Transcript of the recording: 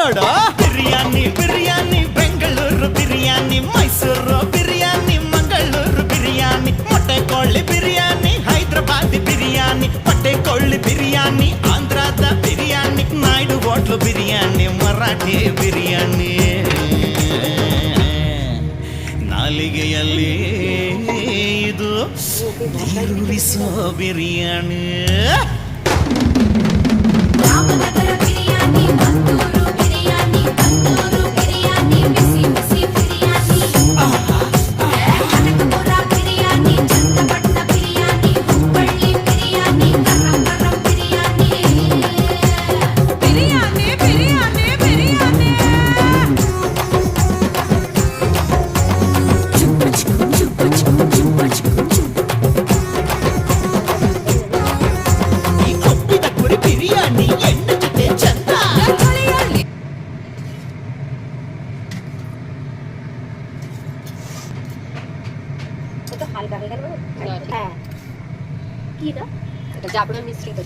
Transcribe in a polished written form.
ನೋಡು ಬಿರಿಯಾನಿ ಬಿರಿಯಾನಿ ಬೆಂಗಳೂರು ಬಿರಿಯಾನಿ ಮೈಸೂರು ಬಿರಿಯಾನಿ ಮಂಗಳೂರು ಬಿರಿಯಾನಿ ಮೊಟ್ಟೆ ಕೋಳಿ ಬಿರಿಯಾನಿ ಹೈದರಾಬಾದಿ ಬಿರಿಯಾನಿ ಮೊಟ್ಟೆ ಕೋಳಿ ಬಿರಿಯಾನಿ ಆಂಧ್ರದ ಬಿರಿಯಾನಿ ನಾಯ್ಡು ಹೋಟ್ಲು ಬಿರಿಯಾನಿ ಮರಾಠಿ ಬಿರಿಯಾನಿ ನಾಲಿಗೆಯಲ್ಲಿ ಇದು ಊರಿಸೋ ಬಿರಿಯಾನಿ ರಾಮನಗರ ಬಿರಿಯಾನಿ ಮಂಗಳೂರು ಬಿರಿಯಾನಿ ಕಣ್ಣೂರು ಬಿರಿಯಾನಿ ಬಿಸಿ ಬಿಸಿ ಬಿರಿಯಾನಿ ಕನಕಪುರ ಬಿರಿಯಾನಿ ಚನ್ನಪಟ್ಟಣ ಬಿರಿಯಾನಿ ಹುಬ್ಬಳ್ಳಿ ಬಿರಿಯಾನಿ ಗರಂ ಗರಂ ಬಿರಿಯಾನಿ ಬಿರಿಯಾನಿ ಬಿರಿಯಾನಿ ಬಿರಿಯಾನಿ ಈ ಕೊಬ್ಬಿದ ಕುರಿ ಬಿರಿಯಾನಿ ಎಣ್ಣೆ ಜೊತೆ ಚಂದ এটা হালকা হয়ে গেল হ্যাঁ কি এটা এটা জাবড়া মিশ্রিত